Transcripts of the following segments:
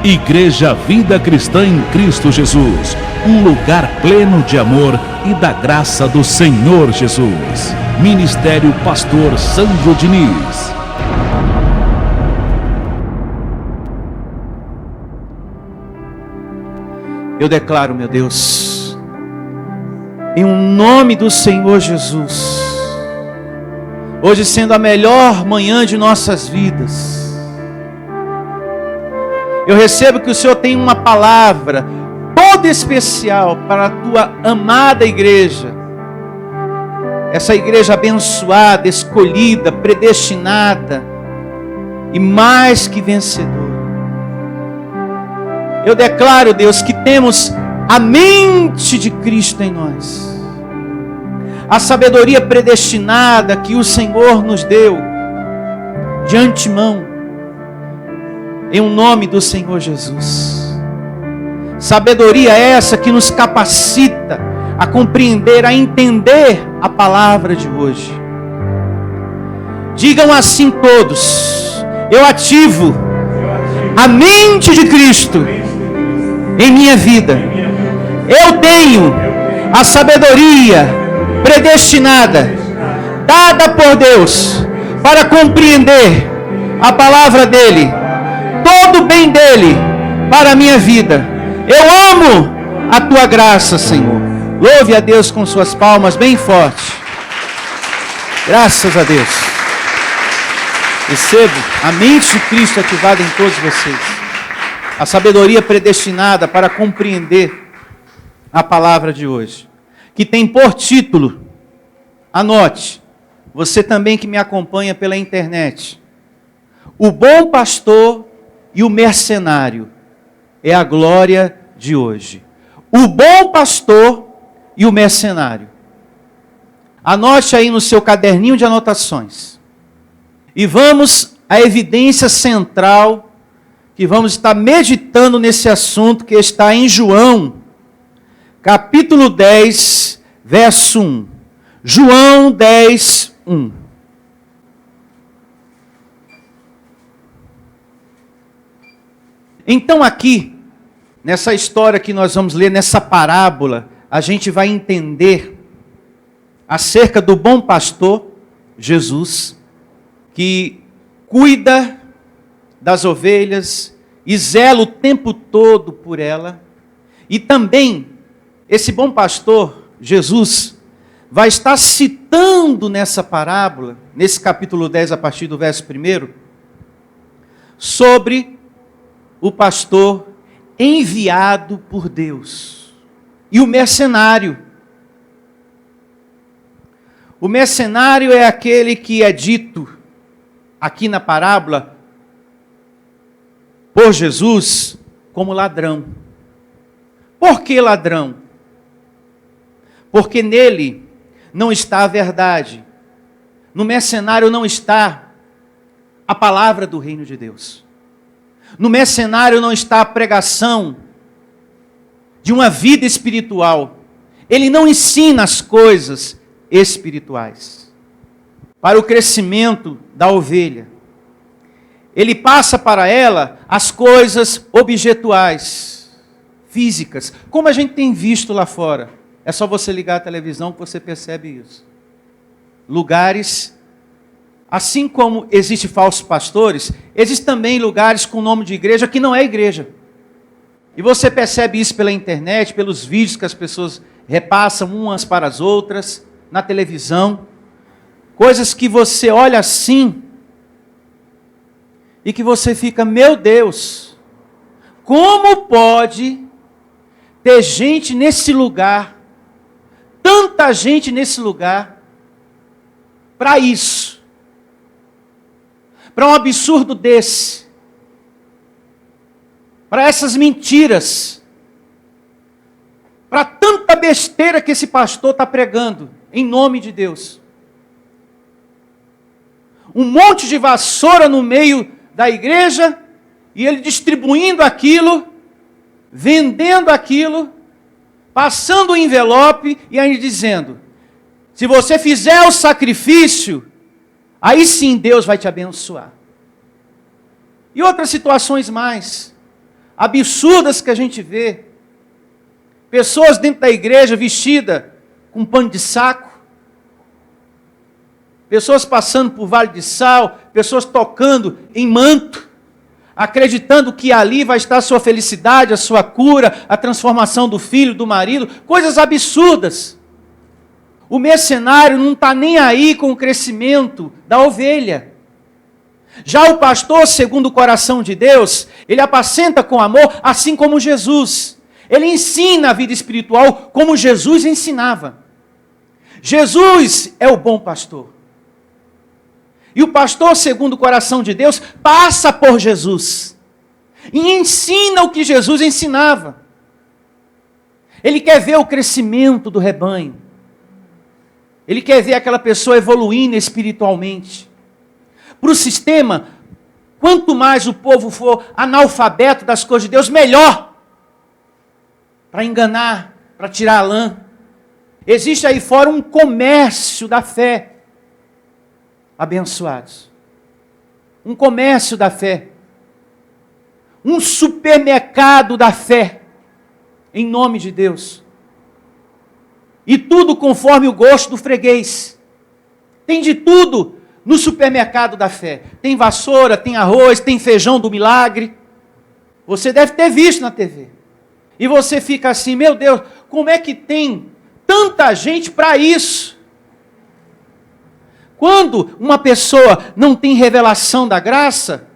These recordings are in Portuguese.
Igreja Vida Cristã em Cristo Jesus, um lugar pleno de amor e da graça do Senhor Jesus. Ministério Pastor Sandro Diniz. Eu declaro, meu Deus, em nome do Senhor Jesus, hoje sendo a melhor manhã de nossas vidas, eu recebo que o Senhor tem uma palavra toda especial para a tua amada igreja, essa igreja abençoada, escolhida, predestinada e mais que vencedora. Eu declaro, Deus, que temos a mente de Cristo em nós, a sabedoria predestinada que o Senhor nos deu de antemão, em nome do Senhor Jesus. Sabedoria essa que nos capacita a compreender, a entender a palavra de hoje. Digam assim todos: eu ativo a mente de Cristo em minha vida. Eu tenho a sabedoria predestinada, dada por Deus, para compreender a palavra dEle, todo o bem dEle para a minha vida. Eu amo a tua graça, Senhor. Louve a Deus com suas palmas bem forte. Graças a Deus. Recebo a mente de Cristo ativada em todos vocês. A sabedoria predestinada para compreender a palavra de hoje, que tem por título, anote, você também que me acompanha pela internet: o bom pastor e o mercenário é a glória de hoje. O bom pastor e o mercenário. Anote aí no seu caderninho de anotações. E vamos à evidência central, que vamos estar meditando nesse assunto, que está em João, capítulo 10, verso 1. João 10, 1. Então aqui, nessa história que nós vamos ler, nessa parábola, a gente vai entender acerca do bom pastor, Jesus, que cuida das ovelhas e zela o tempo todo por ela. E também, esse bom pastor, Jesus, vai estar citando nessa parábola, nesse capítulo 10, a partir do verso 1, sobre o pastor enviado por Deus e o mercenário. O mercenário é aquele que é dito aqui na parábola por Jesus como ladrão. Por que ladrão? Porque nele não está a verdade. No mercenário não está a palavra do reino de Deus. No mercenário não está a pregação de uma vida espiritual. Ele não ensina as coisas espirituais para o crescimento da ovelha. Ele passa para ela as coisas objetuais, físicas, como a gente tem visto lá fora. É só você ligar a televisão que você percebe isso. Lugares, assim como existem falsos pastores, existem também lugares com nome de igreja que não é igreja. E você percebe isso pela internet, pelos vídeos que as pessoas repassam umas para as outras, na televisão. Coisas que você olha assim e que você fica: meu Deus, como pode ter gente nesse lugar, tanta gente nesse lugar, para isso? Para um absurdo desse, para essas mentiras, para tanta besteira que esse pastor está pregando, em nome de Deus. Um monte de vassoura no meio da igreja, e ele distribuindo aquilo, vendendo aquilo, passando o envelope, e aí dizendo: se você fizer o sacrifício, aí sim Deus vai te abençoar. E outras situações mais. absurdas que a gente vê. Pessoas dentro da igreja vestidas com pano de saco. Pessoas passando por vale de sal. Pessoas tocando em manto. Acreditando que ali vai estar a sua felicidade, a sua cura, a transformação do filho, do marido. Coisas absurdas. O mercenário não está nem aí com o crescimento da ovelha. Já o pastor, segundo o coração de Deus, ele apacenta com amor, assim como Jesus. Ele ensina a vida espiritual como Jesus ensinava. Jesus é o bom pastor. E o pastor, segundo o coração de Deus, passa por Jesus. E ensina o que Jesus ensinava. Ele quer ver o crescimento do rebanho. Ele quer ver aquela pessoa evoluindo espiritualmente. Para o sistema, quanto mais o povo for analfabeto das coisas de Deus, melhor. Para enganar, para tirar a lã. Existe aí fora um comércio da fé. Abençoados. Um comércio da fé. Um supermercado da fé. Em nome de Deus. E tudo conforme o gosto do freguês. Tem de tudo no supermercado da fé. Tem vassoura, tem arroz, tem feijão do milagre. Você deve ter visto na TV. E você fica assim, meu Deus, como é que tem tanta gente para isso? Quando uma pessoa não tem revelação da graça,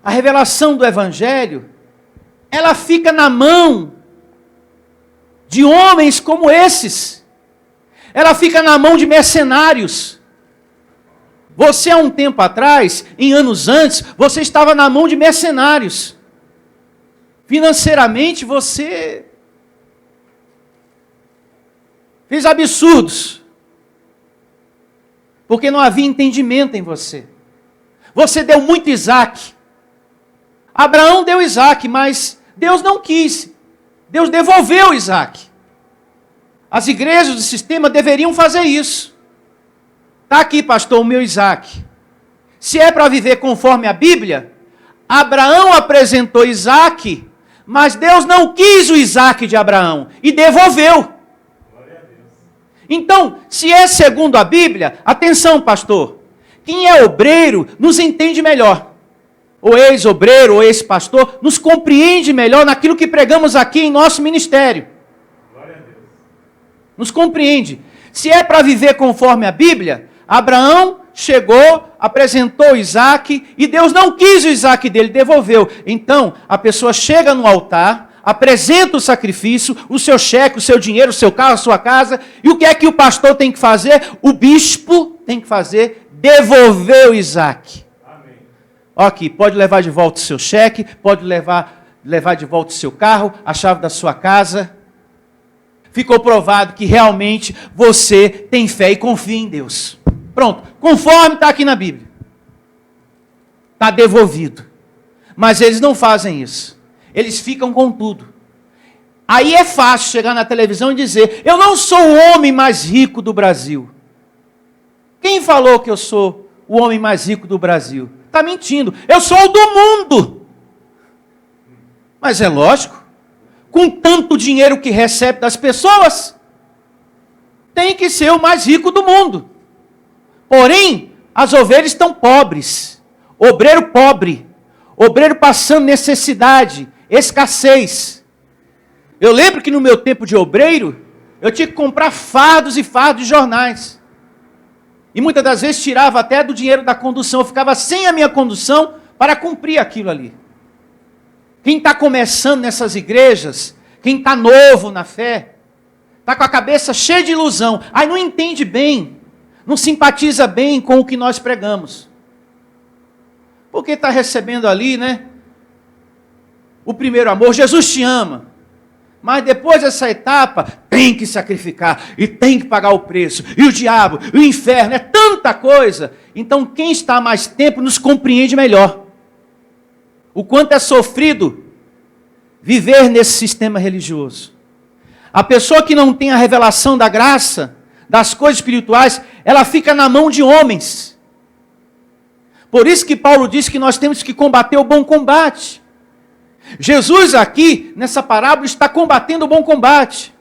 a revelação do Evangelho, ela fica na mão de homens como esses. Ela fica na mão de mercenários. Você, há um tempo atrás, em anos antes, você estava na mão de mercenários. Financeiramente, você fez absurdos. Porque não havia entendimento em você. Você deu muito Isaac. Abraão deu Isaac, mas Deus não quis. Deus devolveu Isaac. As igrejas do sistema deveriam fazer isso. Está aqui, pastor, o meu Isaac. Se é para viver conforme a Bíblia, Abraão apresentou Isaac, mas Deus não quis o Isaac de Abraão e devolveu. Então, se é segundo a Bíblia, atenção, pastor, quem é obreiro nos entende melhor. O ex-obreiro, ou ex-pastor, nos compreende melhor naquilo que pregamos aqui em nosso ministério. Nos compreende. Se é para viver conforme a Bíblia, Abraão chegou, apresentou Isaac, e Deus não quis o Isaac dele, devolveu. Então, a pessoa chega no altar, apresenta o sacrifício, o seu cheque, o seu dinheiro, o seu carro, a sua casa, e o que é que o pastor tem que fazer? O bispo tem que fazer? Devolver o Isaac. Amém. Aqui, pode levar de volta o seu cheque, pode levar de volta o seu carro, a chave da sua casa. Ficou provado que realmente você tem fé e confia em Deus. Pronto, conforme está aqui na Bíblia. Está devolvido. Mas eles não fazem isso. Eles ficam com tudo. Aí é fácil chegar na televisão e dizer, eu não sou o homem mais rico do Brasil. Quem falou que eu sou o homem mais rico do Brasil? Está mentindo. Eu sou o do mundo. Mas é lógico, com tanto dinheiro que recebe das pessoas, tem que ser o mais rico do mundo. Porém, as ovelhas estão pobres. Obreiro pobre. Obreiro passando necessidade, escassez. Eu lembro que no meu tempo de obreiro, eu tinha que comprar fardos e fardos de jornais. E muitas das vezes tirava até do dinheiro da condução. Eu ficava sem a minha condução para cumprir aquilo ali. Quem está começando nessas igrejas, quem está novo na fé, está com a cabeça cheia de ilusão. Aí não entende bem, não simpatiza bem com o que nós pregamos. Porque está recebendo ali, né? O primeiro amor. Jesus te ama. Mas depois dessa etapa, tem que sacrificar. E tem que pagar o preço. E o diabo, e o inferno, é tanta coisa. Então quem está há mais tempo nos compreende melhor. O quanto é sofrido viver nesse sistema religioso. A pessoa que não tem a revelação da graça, das coisas espirituais, ela fica na mão de homens. Por isso que Paulo diz que nós temos que combater o bom combate. Jesus aqui, nessa parábola, está combatendo o bom combate.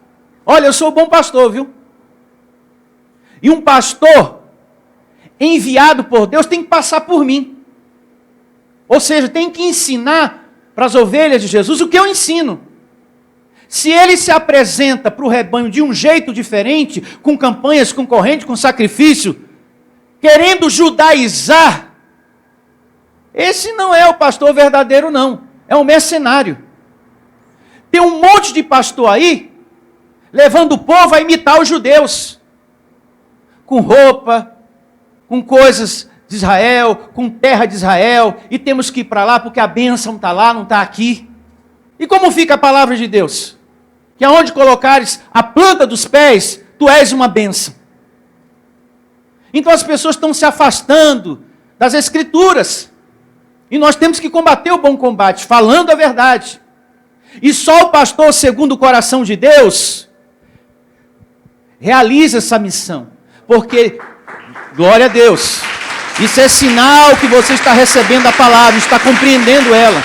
Olha, eu sou o bom pastor, viu? E um pastor enviado por Deus tem que passar por mim. Ou seja, tem que ensinar para as ovelhas de Jesus o que eu ensino. Se ele se apresenta para o rebanho de um jeito diferente, com campanhas, com corrente, com sacrifício, querendo judaizar, esse não é o pastor verdadeiro, não. É um mercenário. Tem um monte de pastor aí, levando o povo a imitar os judeus. Com roupa, com coisas de Israel, com terra de Israel, e temos que ir para lá porque a bênção está lá, não está aqui. E como fica a palavra de Deus? Que aonde colocares a planta dos pés, tu és uma bênção. Então as pessoas estão se afastando das Escrituras. E nós temos que combater o bom combate, falando a verdade. E só o pastor, segundo o coração de Deus, realiza essa missão. Porque, glória a Deus, isso é sinal que você está recebendo a palavra, está compreendendo ela.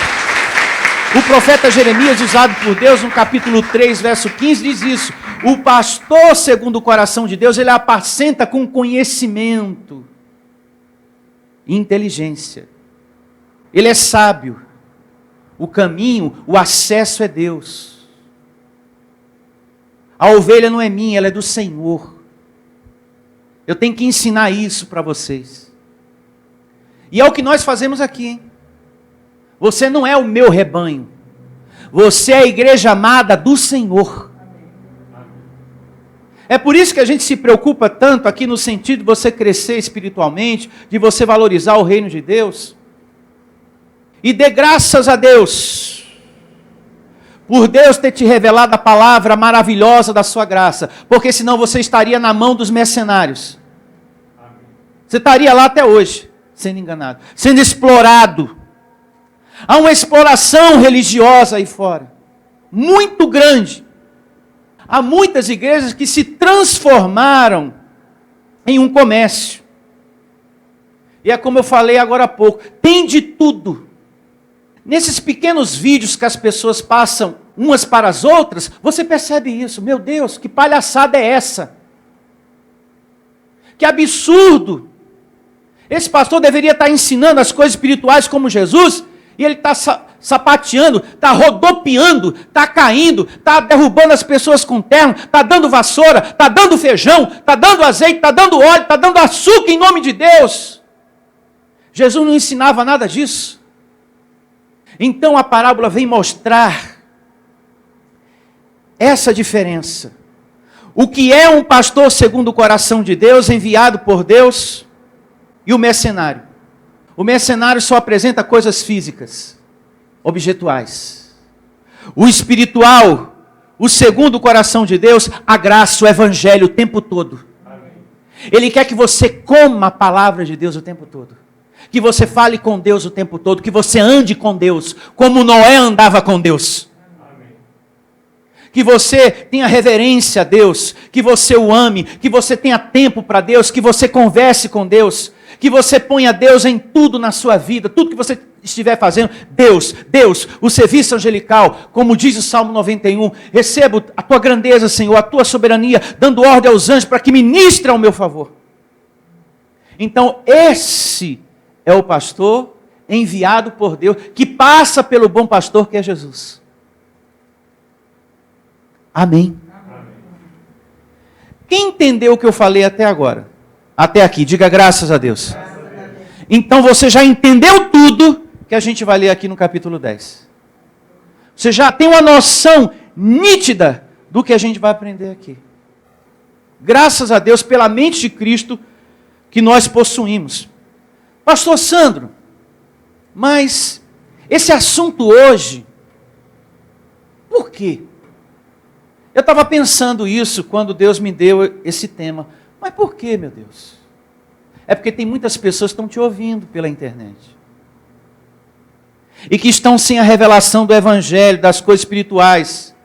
O profeta Jeremias, usado por Deus, no capítulo 3, verso 15, diz isso. O pastor, segundo o coração de Deus, ele apacenta com conhecimento e inteligência. Ele é sábio. O caminho, o acesso é Deus. A ovelha não é minha, ela é do Senhor. Eu tenho que ensinar isso para vocês. E é o que nós fazemos aqui, hein? Você não é o meu rebanho. Você é a igreja amada do Senhor. É por isso que a gente se preocupa tanto aqui no sentido de você crescer espiritualmente, de você valorizar o reino de Deus. E dê graças a Deus, por Deus ter te revelado a palavra maravilhosa da sua graça, porque senão você estaria na mão dos mercenários. Você estaria lá até hoje, sendo enganado, sendo explorado. Há uma exploração religiosa aí fora, muito grande. Há muitas igrejas que se transformaram em um comércio. E é como eu falei agora há pouco, tem de tudo. Nesses pequenos vídeos que as pessoas passam umas para as outras, você percebe isso. Meu Deus, que palhaçada é essa? Que absurdo! Esse pastor deveria estar ensinando as coisas espirituais como Jesus, e ele está sapateando, está rodopiando, está caindo, está derrubando as pessoas com terno, está dando vassoura, está dando feijão, está dando azeite, está dando óleo, está dando açúcar em nome de Deus. Jesus não ensinava nada disso. Então a parábola vem mostrar essa diferença. O que é um pastor segundo o coração de Deus, enviado por Deus, e o mercenário. O mercenário só apresenta coisas físicas, objetuais. O espiritual, o segundo o coração de Deus, a graça, o evangelho o tempo todo. Amém. Ele quer que você coma a palavra de Deus o tempo todo. Que você fale com Deus o tempo todo, que você ande com Deus, como Noé andava com Deus. Amém. Que você tenha reverência a Deus, que você o ame, que você tenha tempo para Deus, que você converse com Deus, que você ponha Deus em tudo na sua vida, tudo que você estiver fazendo. Deus, o serviço angelical, como diz o Salmo 91, recebo a tua grandeza, Senhor, a tua soberania, dando ordem aos anjos para que ministrem ao meu favor. Então, esse é o pastor enviado por Deus, que passa pelo bom pastor que é Jesus. Amém. Quem entendeu o que eu falei até agora? Até aqui, diga graças a Deus. Então você já entendeu tudo que a gente vai ler aqui no capítulo 10. Você já tem uma noção nítida do que a gente vai aprender aqui. Graças a Deus pela mente de Cristo que nós possuímos. Pastor Sandro, mas esse assunto hoje, por quê? Eu estava pensando isso quando Deus me deu esse tema. Mas por quê, meu Deus? É porque tem muitas pessoas que estão te ouvindo pela internet. E que estão sem a revelação do Evangelho, das coisas espirituais.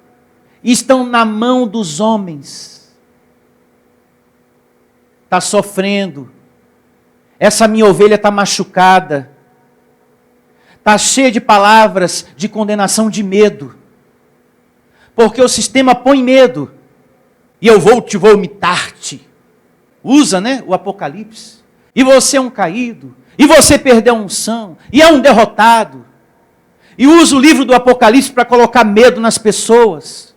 E estão na mão dos homens. Está sofrendo. Essa minha ovelha está machucada. Está cheia de palavras de condenação, de medo. Porque o sistema põe medo. E eu vou te vomitar-te. Usa, né, o Apocalipse. E você é um caído. E você perdeu a unção. E é um derrotado. E usa o livro do Apocalipse para colocar medo nas pessoas.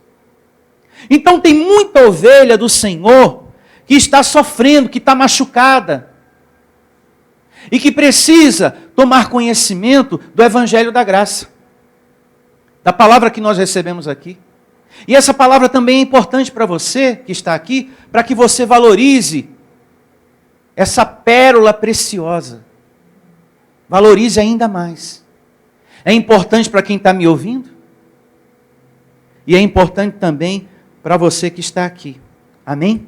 Então tem muita ovelha do Senhor que está sofrendo, que está machucada. E que precisa tomar conhecimento do Evangelho da Graça. Da palavra que nós recebemos aqui. E essa palavra também é importante para você que está aqui, para que você valorize essa pérola preciosa. Valorize ainda mais. É importante para quem está me ouvindo. E é importante também para você que está aqui. Amém?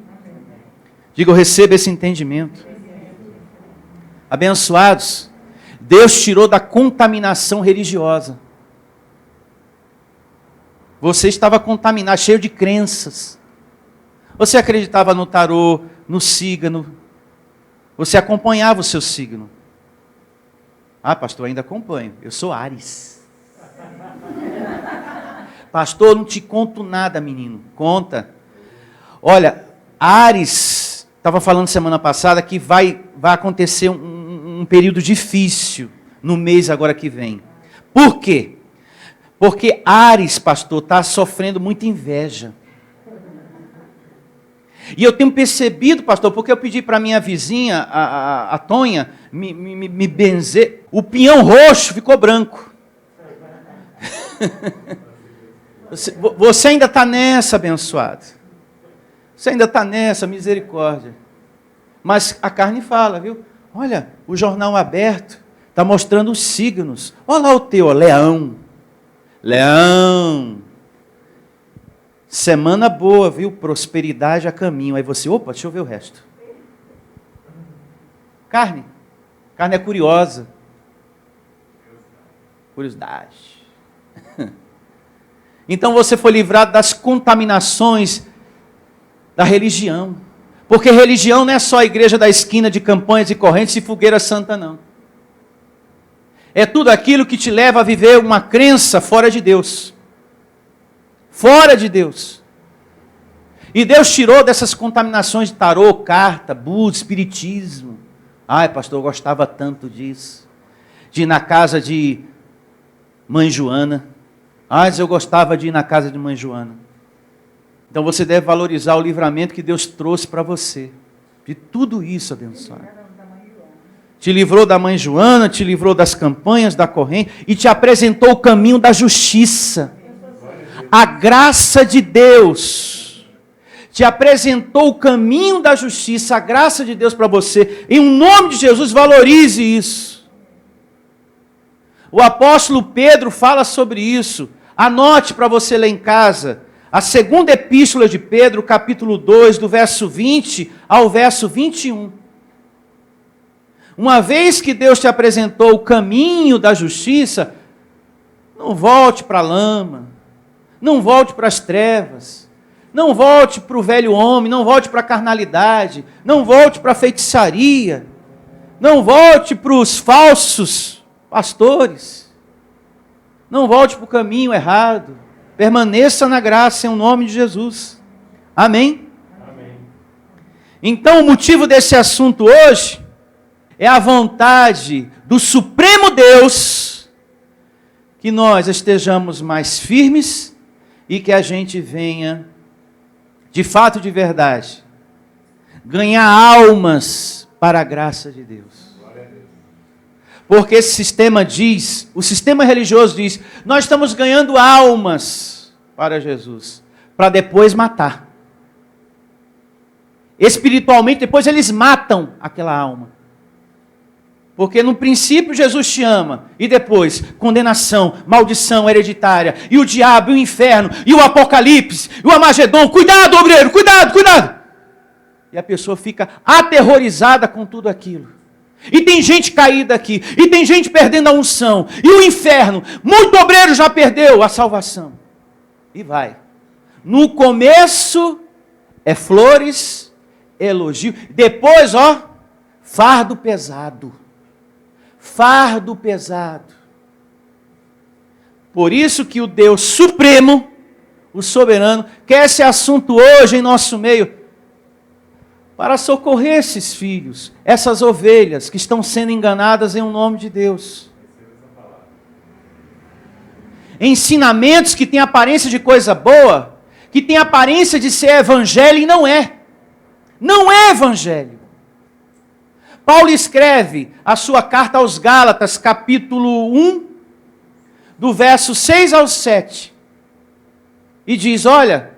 Diga, eu recebo esse entendimento. Abençoados, Deus tirou da contaminação religiosa. Você estava contaminado, cheio de crenças. Você acreditava no tarô, no signo. Você acompanhava o seu signo. Ah, pastor, ainda acompanho. Eu sou Áries. Pastor, eu não te conto nada, menino. Conta. Olha, Áries, estava falando semana passada que vai acontecer um período difícil no mês agora que vem. Por quê? Porque Áries, pastor, está sofrendo muita inveja. E eu tenho percebido, pastor, porque eu pedi para minha vizinha, a Tonha, me benzer. O pinhão roxo ficou branco. Você ainda está nessa, abençoado. Você ainda está nessa, misericórdia. Mas a carne fala, viu? Olha, o jornal aberto está mostrando os signos. Olha lá o teu, ó, Leão. Leão. Semana boa, viu? Prosperidade a caminho. Aí você, opa, deixa eu ver o resto. Carne. Carne é curiosa. Curiosidade. Então você foi livrado das contaminações da religião. Porque religião não é só a igreja da esquina de Campanhas e Correntes e Fogueira Santa, não. É tudo aquilo que te leva a viver uma crença fora de Deus. Fora de Deus. E Deus tirou dessas contaminações de tarô, carta, búzios, espiritismo. Ai, pastor, eu gostava tanto disso. De ir na casa de Mãe Joana. Mas eu gostava de ir na casa de Mãe Joana. Então você deve valorizar o livramento que Deus trouxe para você. De tudo isso, abençoado. Te livrou da Mãe Joana, te livrou das campanhas, da corrente, e te apresentou o caminho da justiça. A graça de Deus. Te apresentou o caminho da justiça, a graça de Deus para você. Em nome de Jesus, valorize isso. O apóstolo Pedro fala sobre isso. Anote para você ler em casa. A segunda epístola de Pedro, capítulo 2, do verso 20 ao verso 21. Uma vez que Deus te apresentou o caminho da justiça, não volte para a lama, não volte para as trevas, não volte para o velho homem, não volte para a carnalidade, não volte para a feitiçaria, não volte para os falsos pastores, não volte para o caminho errado. Permaneça na graça em nome de Jesus. Amém? Amém. Então o motivo desse assunto hoje é a vontade do Supremo Deus que nós estejamos mais firmes e que a gente venha, de fato, de verdade, ganhar almas para a graça de Deus. Porque esse sistema diz, o sistema religioso diz, nós estamos ganhando almas para Jesus, para depois matar. Espiritualmente, depois eles matam aquela alma. Porque no princípio Jesus te ama, e depois condenação, maldição hereditária, e o diabo, e o inferno, e o apocalipse, e o Armagedon. Cuidado, obreiro, cuidado, cuidado! E a pessoa fica aterrorizada com tudo aquilo. E tem gente caída aqui, e tem gente perdendo a unção, e o inferno, muito obreiro já perdeu a salvação. E vai. No começo é flores, elogio, depois, ó, Fardo pesado. Fardo pesado. Por isso que o Deus Supremo, o Soberano, quer esse assunto hoje em nosso meio, para socorrer esses filhos, essas ovelhas que estão sendo enganadas em nome de Deus. Ensinamentos que têm aparência de coisa boa, que têm aparência de ser evangelho e não é. Não é evangelho. Paulo escreve a sua carta aos Gálatas, capítulo 1, do verso 6 ao 7. E diz, olha,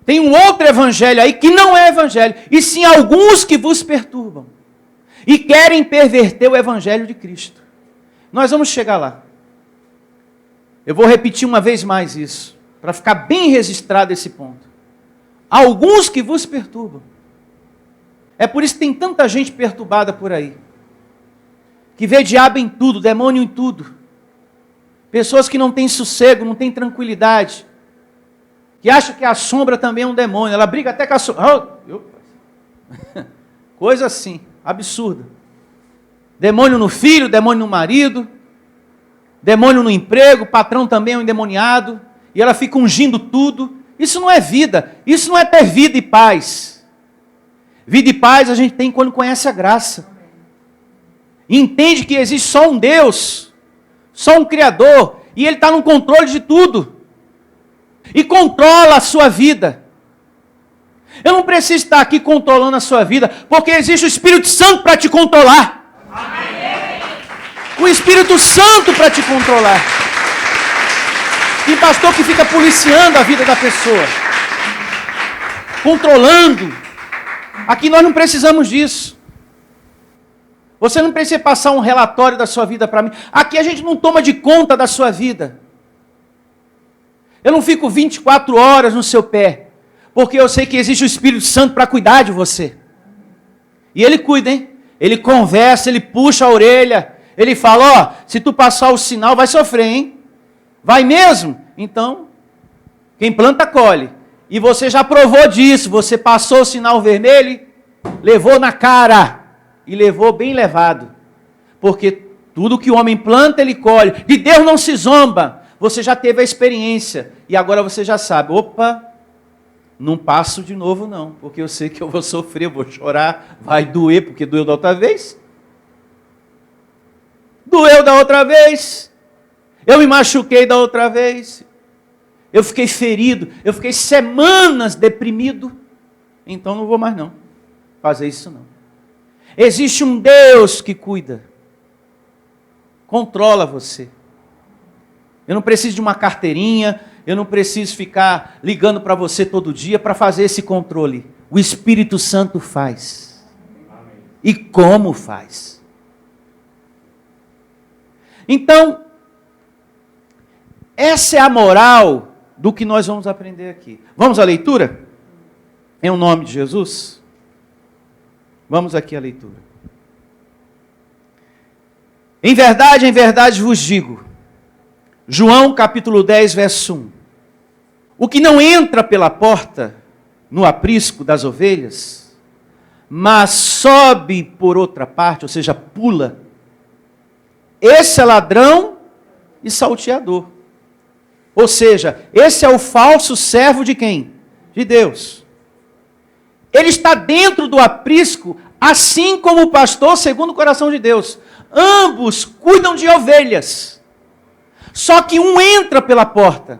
tem um outro evangelho aí que não é evangelho, e sim alguns que vos perturbam e querem perverter o evangelho de Cristo. Nós vamos chegar lá. Eu vou repetir uma vez mais isso, para ficar bem registrado esse ponto. Alguns que vos perturbam. É por isso que tem tanta gente perturbada por aí, que vê diabo em tudo, demônio em tudo. Pessoas que não têm sossego, não têm tranquilidade, que acham que a sombra também é um demônio, ela briga até com a sombra. Coisa assim, absurda. Demônio no filho, demônio no marido, demônio no emprego, o patrão também é um endemoniado, e ela fica ungindo tudo. Isso não é vida, isso não é ter vida e paz. Vida e paz a gente tem quando conhece a graça. E entende que existe só um Deus, só um Criador, e Ele está no controle de tudo. E controla a sua vida. Eu não preciso estar aqui controlando a sua vida, porque existe o Espírito Santo para te controlar. Amém. O Espírito Santo para te controlar. Tem pastor que fica policiando a vida da pessoa, controlando. Aqui nós não precisamos disso. Você não precisa passar um relatório da sua vida para mim. Aqui a gente não toma de conta da sua vida. Eu não fico 24 horas no seu pé, porque eu sei que existe o Espírito Santo para cuidar de você. E Ele cuida, hein? Ele conversa, Ele puxa a orelha, Ele fala, ó, se tu passar o sinal vai sofrer, hein? Vai mesmo? Então, quem planta colhe. E você já provou disso, você passou o sinal vermelho, levou na cara, e levou bem levado. Porque tudo que o homem planta, ele colhe. De Deus não se zomba. Você já teve a experiência, e agora você já sabe, opa, não passo de novo não, porque eu sei que eu vou sofrer, eu vou chorar, vai doer, porque doeu da outra vez. Doeu da outra vez, eu me machuquei da outra vez, eu fiquei ferido, eu fiquei semanas deprimido, então não vou mais não fazer isso não. Existe um Deus que cuida, controla você. Eu não preciso de uma carteirinha, eu não preciso ficar ligando para você todo dia para fazer esse controle. O Espírito Santo faz. Amém. E como faz. Então, essa é a moral do que nós vamos aprender aqui. Vamos à leitura? Em nome de Jesus? Vamos aqui à leitura. Em verdade vos digo, João capítulo 10, verso 1. O que não entra pela porta no aprisco das ovelhas, mas sobe por outra parte, ou seja, pula, esse é ladrão e salteador. Ou seja, esse é o falso servo de quem? De Deus. Ele está dentro do aprisco, assim como o pastor segundo o coração de Deus. Ambos cuidam de ovelhas. Só que um entra pela porta.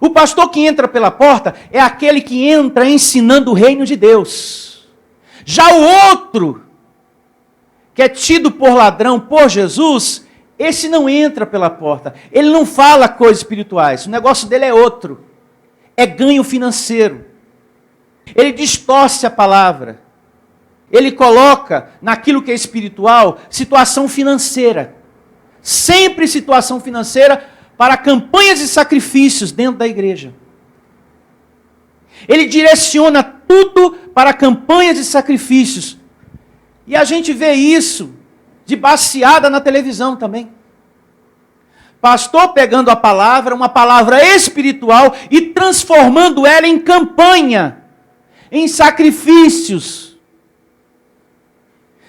O pastor que entra pela porta é aquele que entra ensinando o reino de Deus. Já o outro, que é tido por ladrão por Jesus, esse não entra pela porta. Ele não fala coisas espirituais. O negócio dele é outro. É ganho financeiro. Ele distorce a palavra. Ele coloca naquilo que é espiritual situação financeira. Sempre situação financeira para campanhas e sacrifícios dentro da igreja. Ele direciona tudo para campanhas e sacrifícios. E a gente vê isso de baseada na televisão também. Pastor pegando a palavra, uma palavra espiritual, e transformando ela em campanha, em sacrifícios.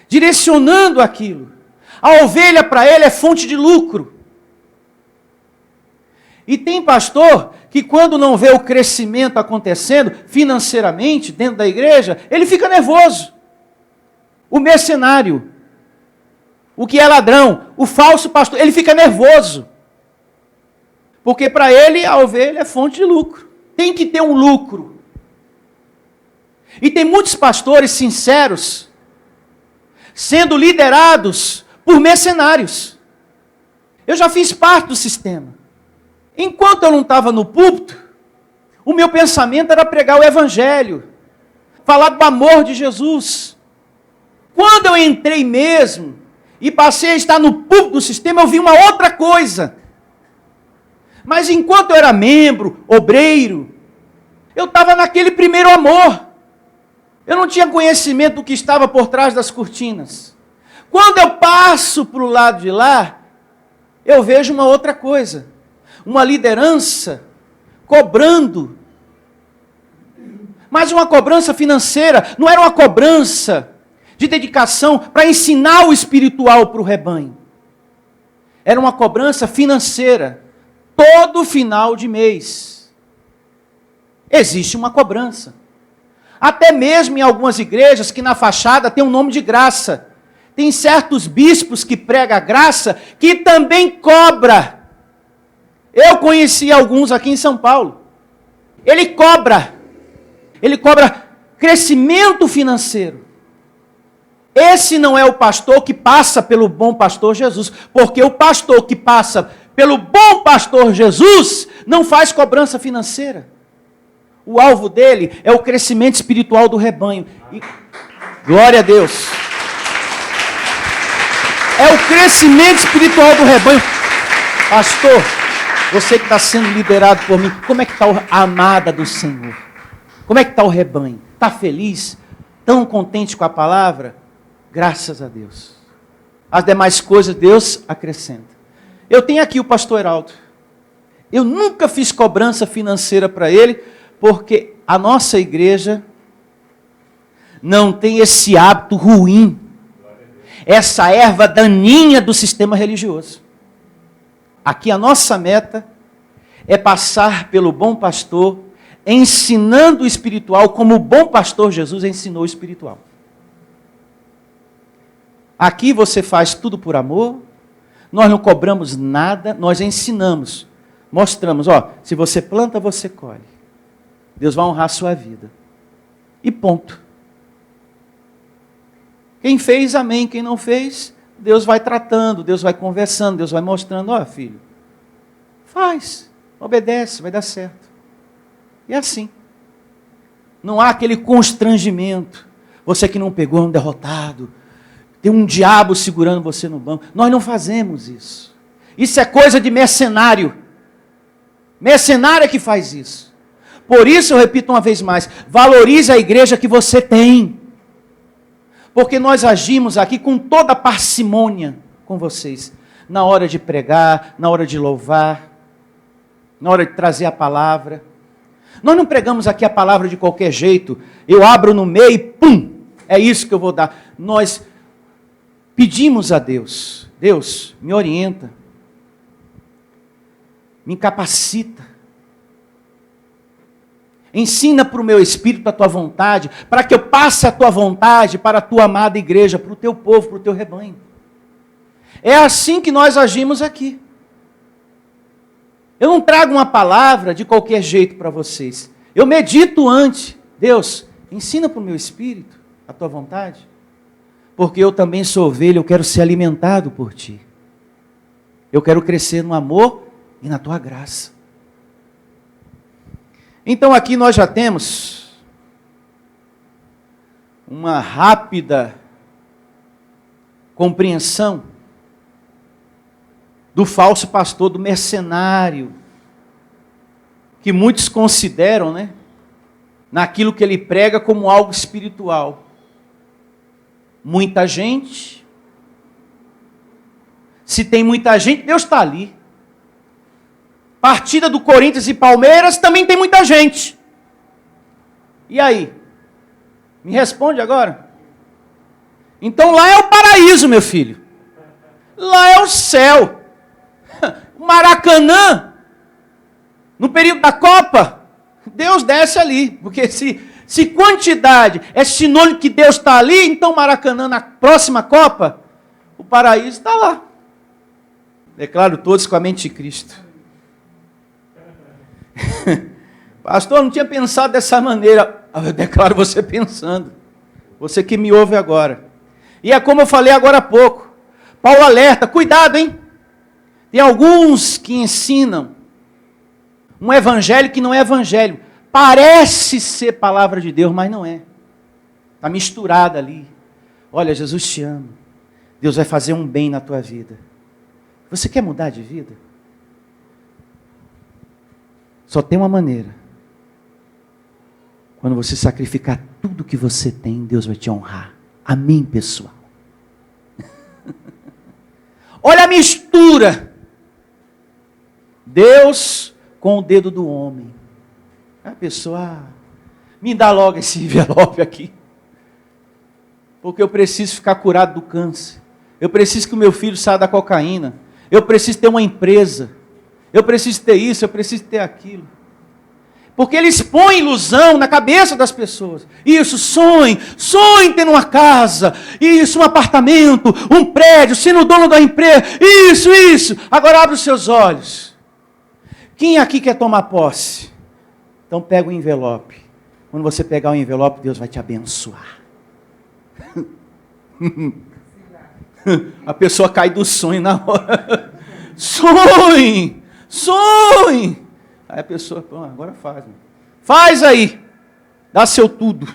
direcionando aquilo. A ovelha para ele é fonte de lucro. E tem pastor que quando não vê o crescimento acontecendo financeiramente dentro da igreja, ele fica nervoso. O mercenário, o que é ladrão, o falso pastor, ele fica nervoso. Porque para ele a ovelha é fonte de lucro. Tem que ter um lucro. E tem muitos pastores sinceros sendo liderados por mercenários. Eu já fiz parte do sistema. Enquanto eu não estava no púlpito, o meu pensamento era pregar o evangelho, falar do amor de Jesus. Quando eu entrei mesmo e passei a estar no púlpito do sistema, eu vi uma outra coisa. Mas enquanto eu era membro, obreiro, eu estava naquele primeiro amor. Eu não tinha conhecimento do que estava por trás das cortinas. Quando eu passo para o lado de lá, eu vejo uma outra coisa. Uma liderança cobrando. Mas uma cobrança financeira, não era uma cobrança de dedicação para ensinar o espiritual para o rebanho. Era uma cobrança financeira. Todo final de mês existe uma cobrança. Até mesmo em algumas igrejas que na fachada tem um nome de graça. Tem certos bispos que pregam a graça que também cobra. Eu conheci alguns aqui em São Paulo. Ele cobra crescimento financeiro. Esse não é o pastor que passa pelo bom pastor Jesus, porque o pastor que passa pelo bom pastor Jesus não faz cobrança financeira. O alvo dele é o crescimento espiritual do rebanho. E, glória a Deus. É o crescimento espiritual do rebanho. Pastor, você que está sendo liderado por mim, como é que está a amada do Senhor? Como é que está o rebanho? Está feliz? Tão contente com a palavra? Graças a Deus. As demais coisas Deus acrescenta. Eu tenho aqui o pastor Heraldo. Eu nunca fiz cobrança financeira para ele, porque a nossa igreja não tem esse hábito ruim, essa erva daninha do sistema religioso. Aqui a nossa meta é passar pelo bom pastor, ensinando o espiritual como o bom pastor Jesus ensinou o espiritual. Aqui você faz tudo por amor, nós não cobramos nada, nós ensinamos, mostramos, se você planta, você colhe. Deus vai honrar a sua vida. E ponto. Quem fez, amém. Quem não fez, Deus vai tratando, Deus vai conversando, Deus vai mostrando, filho, faz, obedece, vai dar certo. E é assim. Não há aquele constrangimento. Você que não pegou, um derrotado. Tem um diabo segurando você no banco. Nós não fazemos isso. Isso é coisa de mercenário. Mercenário é que faz isso. Por isso, eu repito uma vez mais, valorize a igreja que você tem. Porque nós agimos aqui com toda a parcimônia com vocês. Na hora de pregar, na hora de louvar, na hora de trazer a palavra. Nós não pregamos aqui a palavra de qualquer jeito. Eu abro no meio e pum, é isso que eu vou dar. Nós pedimos a Deus, Deus, me orienta, me capacita. Ensina para o meu espírito a tua vontade, para que eu passe a tua vontade para a tua amada igreja, para o teu povo, para o teu rebanho. É assim que nós agimos aqui. Eu não trago uma palavra de qualquer jeito para vocês. Eu medito antes. Deus, ensina para o meu espírito a tua vontade. Porque eu também sou ovelha, eu quero ser alimentado por ti. Eu quero crescer no amor e na tua graça. Então aqui nós já temos uma rápida compreensão do falso pastor, do mercenário, que muitos consideram, naquilo que ele prega como algo espiritual. Muita gente, se tem muita gente, Deus está ali. Partida do Corinthians e Palmeiras também tem muita gente. E aí? Me responde agora. Então lá é o paraíso, meu filho. Lá é o céu. O Maracanã, no período da Copa, Deus desce ali. Porque se quantidade é sinônimo que Deus está ali, então Maracanã, na próxima Copa, o paraíso está lá. Declaro todos com a mente de Cristo. Pastor, eu não tinha pensado dessa maneira. Eu declaro você pensando. Você que me ouve agora. E é como eu falei agora há pouco. Paulo alerta, cuidado, hein? Tem alguns que ensinam um evangelho que não é evangelho. Parece ser palavra de Deus, mas não é. Está misturada ali. Olha, Jesus te ama. Deus vai fazer um bem na tua vida. Você quer mudar de vida? Só tem uma maneira. Quando você sacrificar tudo que você tem, Deus vai te honrar. Amém, pessoal? Olha a mistura. Deus com o dedo do homem. A pessoa, me dá logo esse envelope aqui. Porque eu preciso ficar curado do câncer. Eu preciso que o meu filho saia da cocaína. Eu preciso ter uma empresa. Eu preciso ter isso, eu preciso ter aquilo. Porque eles põem ilusão na cabeça das pessoas. Isso, sonhe tendo uma casa, isso, um apartamento, um prédio, sendo o dono da empresa, isso. Agora abre os seus olhos. Quem aqui quer tomar posse? Então pega o envelope. Quando você pegar o envelope, Deus vai te abençoar. A pessoa cai do sonho na hora. Sonhe! Aí a pessoa, agora faz. Faz aí. Dá seu tudo.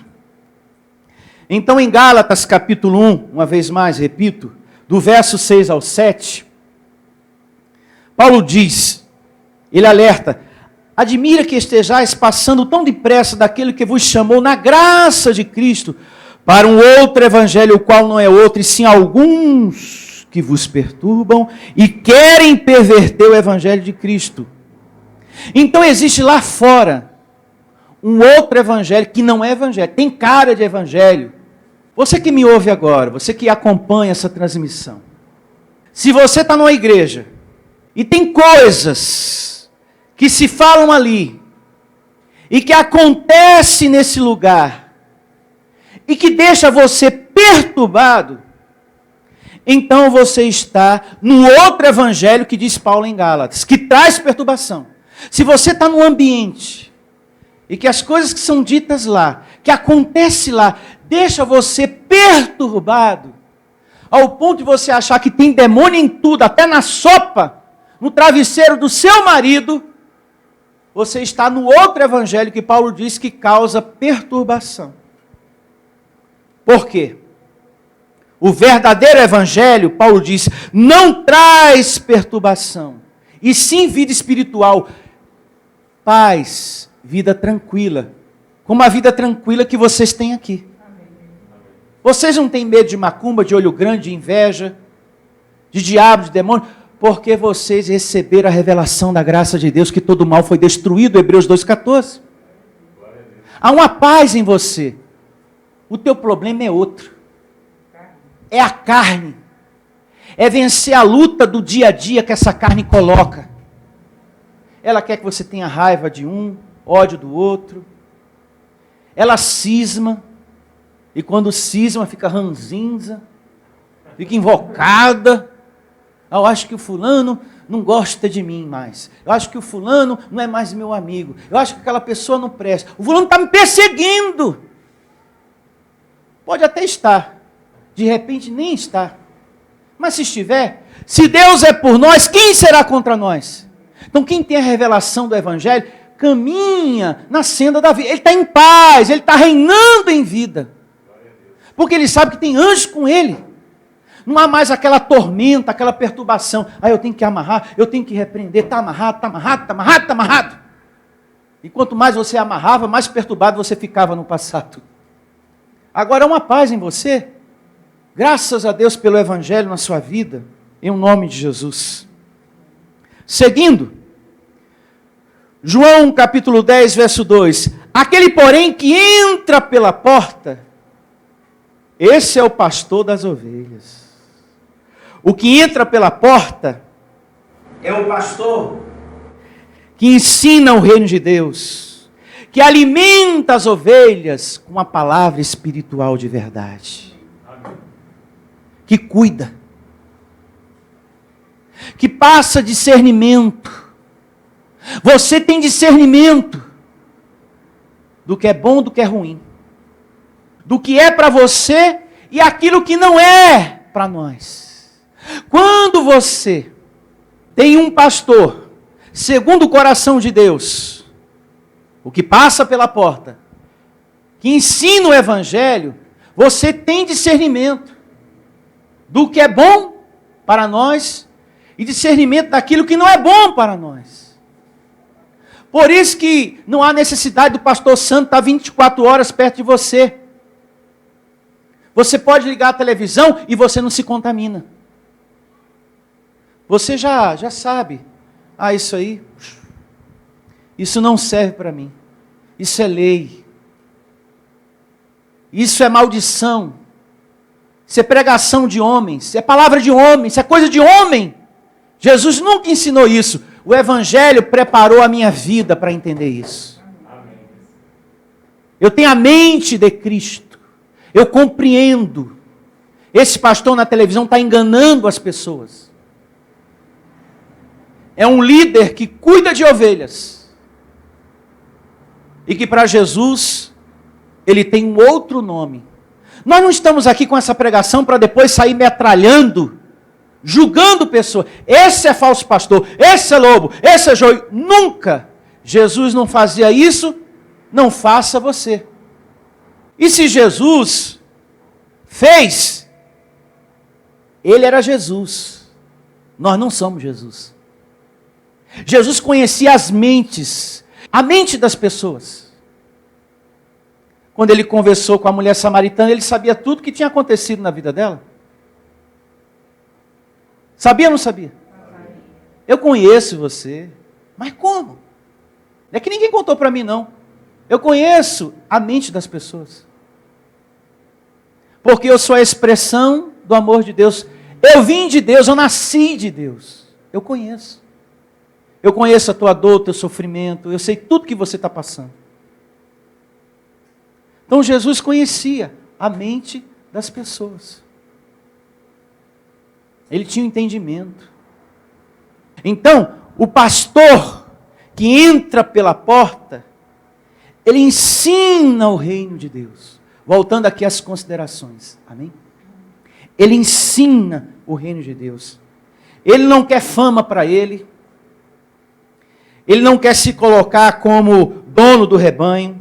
Então em Gálatas capítulo 1, uma vez mais, repito, do verso 6 ao 7, Paulo diz, ele alerta, admira que estejais passando tão depressa daquele que vos chamou na graça de Cristo, para um outro evangelho, o qual não é outro, e sim alguns que vos perturbam e querem perverter o evangelho de Cristo. Então existe lá fora um outro evangelho que não é evangelho, tem cara de evangelho. Você que me ouve agora, você que acompanha essa transmissão, se você está numa igreja e tem coisas que se falam ali e que acontece nesse lugar e que deixa você perturbado, então você está no outro evangelho que diz Paulo em Gálatas, que traz perturbação. Se você está num ambiente e que as coisas que são ditas lá, que acontece lá, deixa você perturbado, ao ponto de você achar que tem demônio em tudo, até na sopa, no travesseiro do seu marido, você está no outro evangelho que Paulo diz que causa perturbação. Por quê? O verdadeiro evangelho, Paulo diz, não traz perturbação, e sim vida espiritual, paz, vida tranquila, como a vida tranquila que vocês têm aqui. Vocês não têm medo de macumba, de olho grande, de inveja, de diabo, de demônio, porque vocês receberam a revelação da graça de Deus, que todo mal foi destruído, Hebreus 2,14. Há uma paz em você. O teu problema é outro. É a carne. É vencer a luta do dia a dia que essa carne coloca. Ela quer que você tenha raiva de um, ódio do outro. Ela cisma. E quando cisma, fica ranzinza. Fica invocada. Eu acho que o fulano não gosta de mim mais. Eu acho que o fulano não é mais meu amigo. Eu acho que aquela pessoa não presta. O fulano está me perseguindo. Pode até estar. De repente nem está. Mas se estiver, se Deus é por nós, quem será contra nós? Então quem tem a revelação do Evangelho, caminha na senda da vida. Ele está em paz, ele está reinando em vida. Porque ele sabe que tem anjos com ele. Não há mais aquela tormenta, aquela perturbação. Eu tenho que amarrar, eu tenho que repreender. Está amarrado, está amarrado, está amarrado, está amarrado. E quanto mais você amarrava, mais perturbado você ficava no passado. Agora há uma paz em você. Graças a Deus pelo Evangelho na sua vida, em nome de Jesus. Seguindo, João capítulo 10, verso 2. Aquele, porém, que entra pela porta, Esse é o pastor das ovelhas. O que entra pela porta é o pastor que ensina o reino de Deus, que alimenta as ovelhas com a palavra espiritual de verdade, que cuida, que passa discernimento. Você tem discernimento do que é bom, do que é ruim, do que é para você e aquilo que não é para nós. Quando você tem um pastor segundo o coração de Deus, o que passa pela porta, que ensina o evangelho, você tem discernimento do que é bom para nós e discernimento daquilo que não é bom para nós. Por isso que não há necessidade do pastor santo estar 24 horas perto de você. Você pode ligar a televisão e você não se contamina. Você já sabe. Isso não serve para mim. Isso é lei. Isso é maldição. Isso é pregação de homens. Isso é palavra de homem. Isso é coisa de homem. Jesus nunca ensinou isso. O Evangelho preparou a minha vida para entender isso. Eu tenho a mente de Cristo. Eu compreendo. Esse pastor na televisão está enganando as pessoas. É um líder que cuida de ovelhas. E que para Jesus, ele tem um outro nome. Nós não estamos aqui com essa pregação para depois sair metralhando, julgando pessoas. Esse é falso pastor, esse é lobo, esse é joio. Nunca. Jesus não fazia isso, não faça você. E se Jesus fez, ele era Jesus. Nós não somos Jesus. Jesus conhecia as mentes, a mente das pessoas. Quando ele conversou com a mulher samaritana, ele sabia tudo que tinha acontecido na vida dela. Sabia ou não sabia? Eu conheço você. Mas como? É que ninguém contou para mim, não. Eu conheço a mente das pessoas. Porque eu sou a expressão do amor de Deus. Eu vim de Deus, eu nasci de Deus. Eu conheço. Eu conheço a tua dor, o teu sofrimento. Eu sei tudo que você está passando. Então Jesus conhecia a mente das pessoas. Ele tinha um entendimento. Então, o pastor que entra pela porta, ele ensina o reino de Deus. Voltando aqui às considerações. Amém? Ele ensina o reino de Deus. Ele não quer fama para ele. Ele não quer se colocar como dono do rebanho.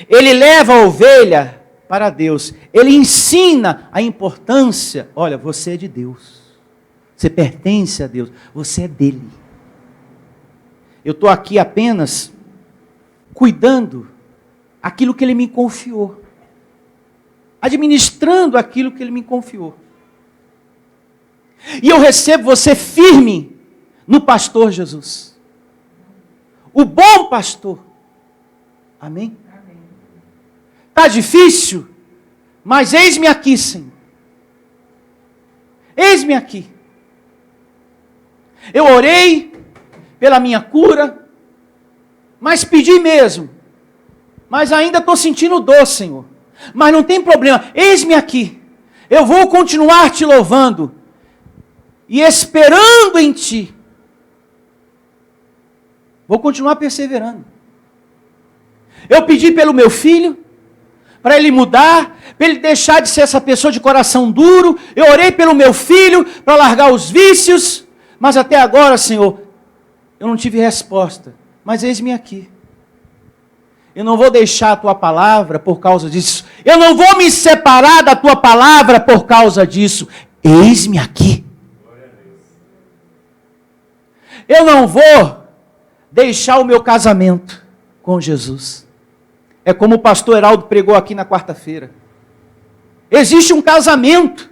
Ele leva a ovelha para Deus. Ele ensina a importância. Olha, você é de Deus. Você pertence a Deus. Você é dele. Eu estou aqui apenas cuidando aquilo que ele me confiou. Administrando aquilo que ele me confiou. E eu recebo você firme no pastor Jesus. O bom pastor. Amém? Está difícil? Mas eis-me aqui, Senhor. Eis-me aqui. Eu orei pela minha cura, mas pedi mesmo. Mas ainda estou sentindo dor, Senhor. Mas não tem problema, eis-me aqui. Eu vou continuar te louvando e esperando em ti. Vou continuar perseverando. Eu pedi pelo meu filho, para ele mudar, para ele deixar de ser essa pessoa de coração duro. Eu orei pelo meu filho, para largar os vícios. Mas até agora, Senhor, eu não tive resposta. Mas eis-me aqui. Eu não vou deixar a tua palavra por causa disso. Eu não vou me separar da tua palavra por causa disso. Eis-me aqui. Eu não vou deixar o meu casamento com Jesus. É como o pastor Heraldo pregou aqui na quarta-feira. Existe um casamento.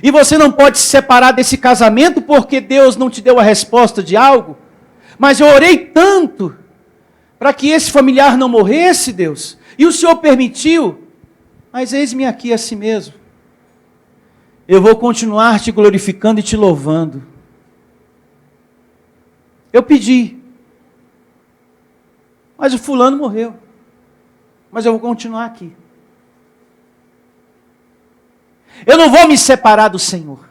E você não pode se separar desse casamento porque Deus não te deu a resposta de algo. Mas eu orei tanto para que esse familiar não morresse, Deus. E o Senhor permitiu. Mas eis-me aqui a si mesmo. Eu vou continuar te glorificando e te louvando. Eu pedi, mas o fulano morreu. Mas eu vou continuar aqui. Eu não vou me separar do Senhor.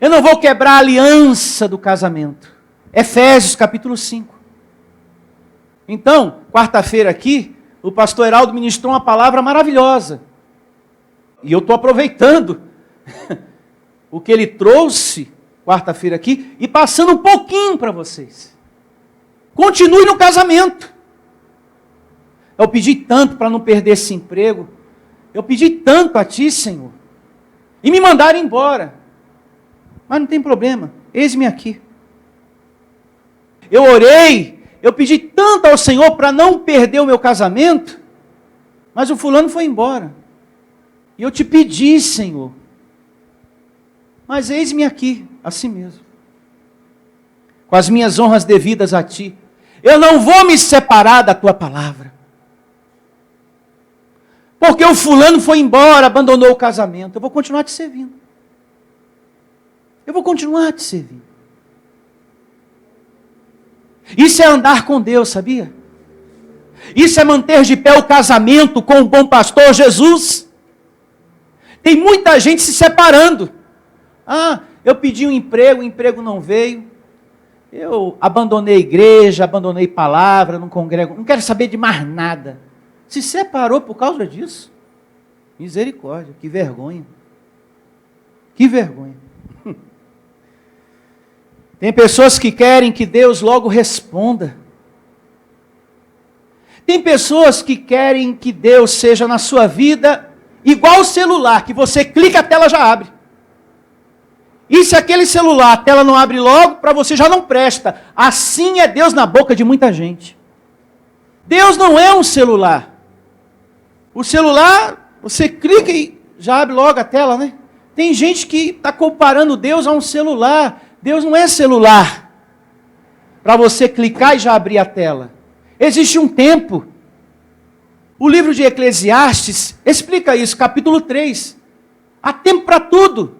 Eu não vou quebrar a aliança do casamento. Efésios capítulo 5. Então, quarta-feira aqui, o pastor Heraldo ministrou uma palavra maravilhosa. E eu estou aproveitando o que ele trouxe quarta-feira aqui e passando um pouquinho para vocês. Continue no casamento. Eu pedi tanto para não perder esse emprego. Eu pedi tanto a ti, Senhor. E me mandaram embora. Mas não tem problema. Eis-me aqui. Eu orei. Eu pedi tanto ao Senhor para não perder o meu casamento. Mas o fulano foi embora. E eu te pedi, Senhor. Mas eis-me aqui, assim mesmo. Com as minhas honras devidas a ti. Eu não vou me separar da tua palavra. Porque o fulano foi embora, abandonou o casamento. Eu vou continuar te servindo. Eu vou continuar te servindo. Isso é andar com Deus, sabia? Isso é manter de pé o casamento com o bom pastor Jesus. Tem muita gente se separando. Ah, eu pedi um emprego, o emprego não veio. Eu abandonei a igreja, abandonei palavra, não congrego, não quero saber de mais nada. Se separou por causa disso? Misericórdia, que vergonha. Que vergonha. Tem pessoas que querem que Deus logo responda. Tem pessoas que querem que Deus seja na sua vida igual o celular, que você clica, a tela já abre. E se aquele celular, a tela não abre logo, para você já não presta. Assim é Deus na boca de muita gente. Deus não é um celular. O celular, você clica e já abre logo a tela, né? Tem gente que está comparando Deus a um celular. Deus não é celular. Para você clicar e já abrir a tela. Existe um tempo. O livro de Eclesiastes explica isso, capítulo 3. Há tempo para tudo.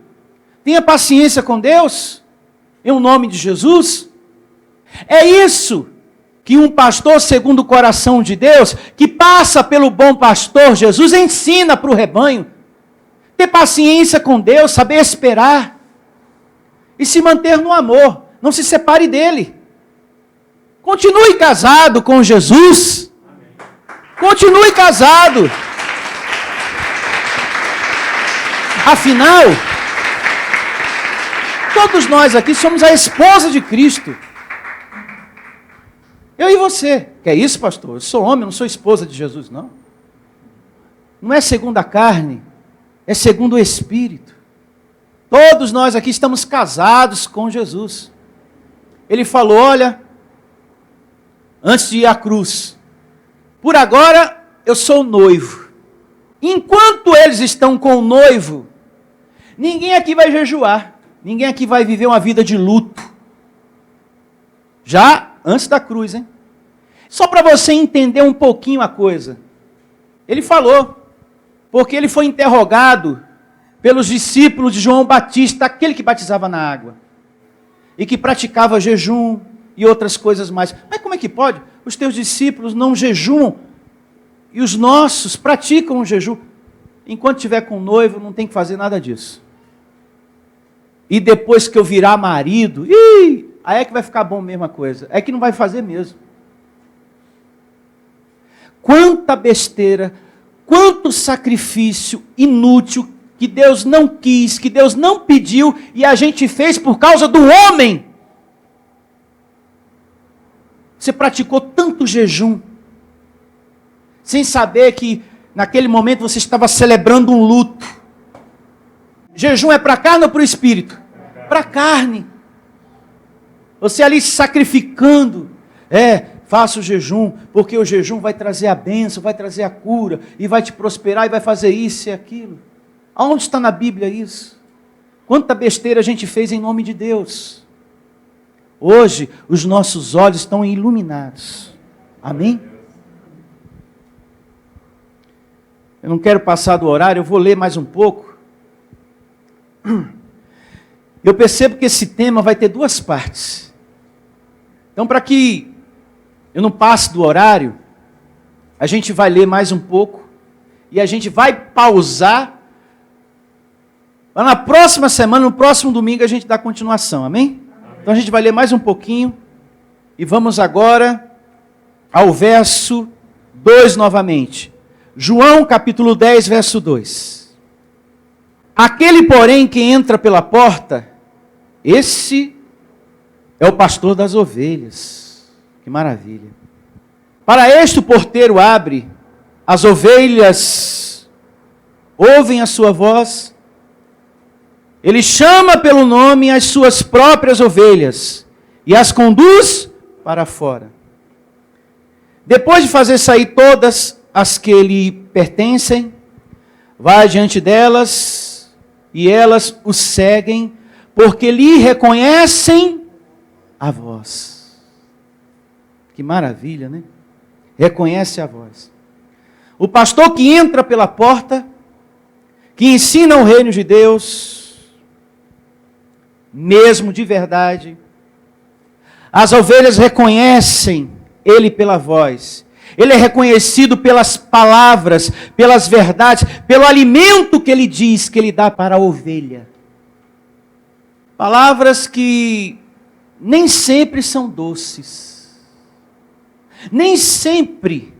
Tenha paciência com Deus, em nome de Jesus. É isso que um pastor segundo o coração de Deus, que passa pelo bom pastor Jesus, ensina para o rebanho. Ter paciência com Deus, saber esperar. E se manter no amor, não se separe dele. Continue casado com Jesus. Continue casado. Afinal, todos nós aqui somos a esposa de Cristo. Eu e você. Que é isso, pastor? Eu sou homem, eu não sou esposa de Jesus, não. Não é segundo a carne, é segundo o Espírito. Todos nós aqui estamos casados com Jesus. Ele falou, olha, antes de ir à cruz, por agora eu sou noivo. Enquanto eles estão com o noivo, ninguém aqui vai jejuar. Ninguém aqui vai viver uma vida de luto. Já antes da cruz, hein? Só para você entender um pouquinho a coisa. Ele falou, porque ele foi interrogado pelos discípulos de João Batista, aquele que batizava na água. E que praticava jejum e outras coisas mais. Mas como é que pode? Os teus discípulos não jejuam e os nossos praticam o jejum. Enquanto estiver com o noivo, não tem que fazer nada disso. E depois que eu virar marido, aí é que vai ficar bom a mesma coisa. É que não vai fazer mesmo. Quanta besteira, quanto sacrifício inútil que Deus não quis, que Deus não pediu e a gente fez por causa do homem. Você praticou tanto jejum, sem saber que naquele momento você estava celebrando um luto. Jejum é para a carne ou para o espírito? Para a carne. Você ali se sacrificando. Faça o jejum, porque o jejum vai trazer a bênção, vai trazer a cura, e vai te prosperar, e vai fazer isso e aquilo. Aonde está na Bíblia isso? Quanta besteira a gente fez em nome de Deus. Hoje, os nossos olhos estão iluminados. Amém? Eu não quero passar do horário, eu vou ler mais um pouco. Eu percebo que esse tema vai ter duas partes. Então, para que eu não passe do horário, a gente vai ler mais um pouco e a gente vai pausar. Na próxima semana, no próximo domingo, a gente dá continuação, amém? Então a gente vai ler mais um pouquinho e vamos agora ao verso 2 novamente. João capítulo 10, verso 2. Aquele, porém, que entra pela porta, esse é o pastor das ovelhas. Que maravilha. Para este o porteiro abre, as ovelhas ouvem a sua voz, ele chama pelo nome as suas próprias ovelhas e as conduz para fora. Depois de fazer sair todas as que lhe pertencem, vai diante delas e elas o seguem, porque lhe reconhecem a voz. Que maravilha, né? Reconhece a voz. O pastor que entra pela porta, que ensina o reino de Deus, mesmo de verdade, as ovelhas reconhecem ele pela voz. Ele é reconhecido pelas palavras, pelas verdades, pelo alimento que ele diz, que ele dá para a ovelha. Palavras que nem sempre são doces. Nem sempre,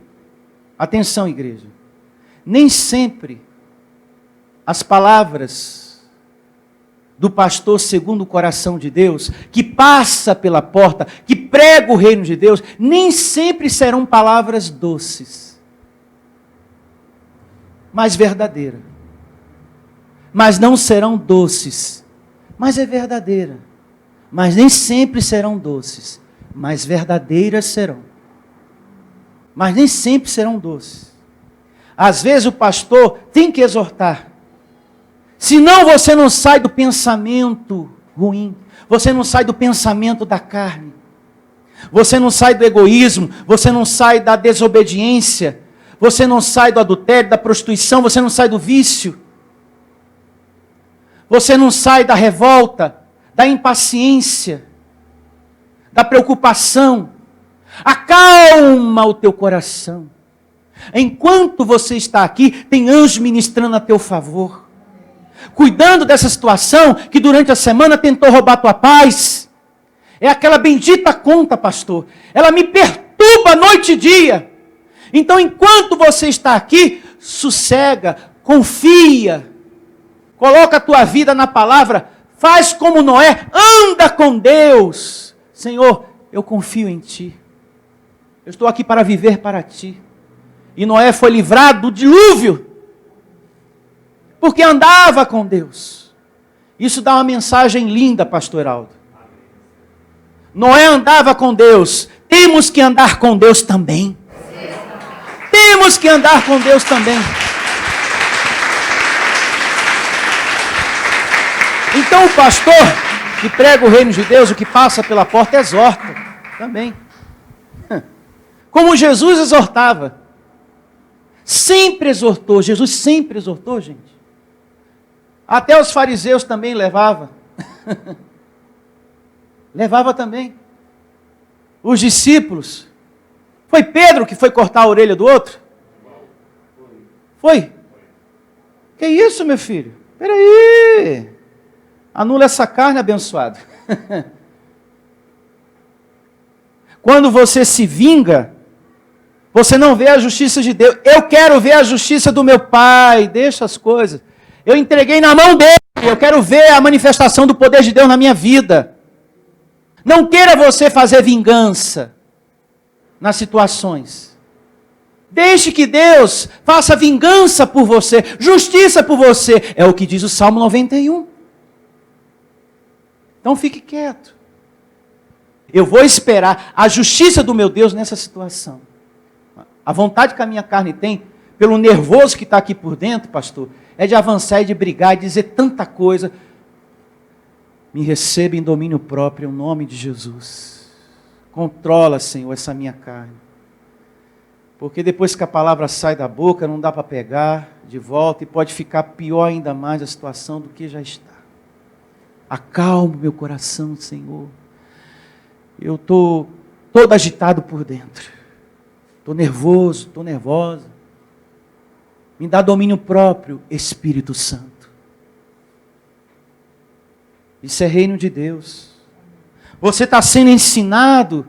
atenção igreja, nem sempre as palavras do pastor segundo o coração de Deus, que passa pela porta, que prega o reino de Deus, nem sempre serão palavras doces, mas verdadeiras. Mas não serão doces, mas é verdadeira. Mas nem sempre serão doces, mas verdadeiras serão. Mas nem sempre serão doces. Às vezes o pastor tem que exortar. Senão você não sai do pensamento ruim. Você não sai do pensamento da carne. Você não sai do egoísmo. Você não sai da desobediência. Você não sai do adultério, da prostituição. Você não sai do vício. Você não sai da revolta, da impaciência, da preocupação. Acalma o teu coração. Enquanto você está aqui, tem anjo ministrando a teu favor. Cuidando dessa situação que durante a semana tentou roubar tua paz. É aquela bendita conta, pastor. Ela me perturba noite e dia. Então, enquanto você está aqui, sossega, confia. Coloca a tua vida na palavra. Faz como Noé, anda com Deus. Senhor, eu confio em ti. Eu estou aqui para viver para ti. E Noé foi livrado do dilúvio. Porque andava com Deus. Isso dá uma mensagem linda, pastor Heraldo. Noé andava com Deus. Temos que andar com Deus também. Temos que andar com Deus também. Então o pastor que prega o reino de Deus, o que passa pela porta, exorta também. Como Jesus exortava. Sempre exortou. Jesus sempre exortou, gente. Até os fariseus também levava. Levava também. Os discípulos. Foi Pedro que foi cortar a orelha do outro? Foi? Que isso, meu filho? Espera aí. Anula essa carne, abençoado. Quando você se vinga, você não vê a justiça de Deus. Eu quero ver a justiça do meu Pai. Deixa as coisas. Eu entreguei na mão dele. Eu quero ver a manifestação do poder de Deus na minha vida. Não queira você fazer vingança nas situações. Deixe que Deus faça vingança por você, justiça por você. É o que diz o Salmo 91. Então fique quieto. Eu vou esperar a justiça do meu Deus nessa situação. A vontade que a minha carne tem, pelo nervoso que está aqui por dentro, pastor, é de avançar e de brigar e dizer tanta coisa. Me receba em domínio próprio, em nome de Jesus. Controla, Senhor, essa minha carne. Porque depois que a palavra sai da boca, não dá para pegar de volta e pode ficar pior ainda mais a situação do que já está. Acalma meu coração, Senhor. Eu estou todo agitado por dentro. Estou nervoso, estou nervosa. Me dá domínio próprio, Espírito Santo. Isso é reino de Deus. Você está sendo ensinado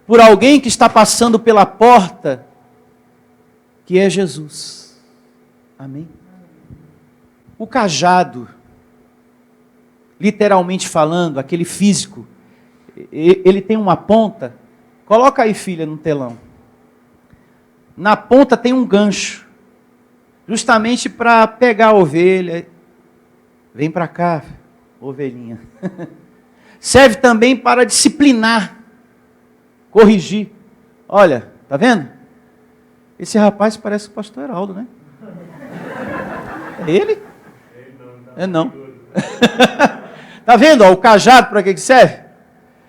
por alguém que está passando pela porta, que é Jesus. Amém? O cajado, literalmente falando, aquele físico, ele tem uma ponta. Coloca aí, filha, no telão. Na ponta tem um gancho, justamente para pegar a ovelha. Vem para cá, ovelhinha. Serve também para disciplinar, corrigir. Olha, tá vendo? Esse rapaz parece o pastor Heraldo, né? É ele? É não. Tá vendo, ó, o cajado para que serve?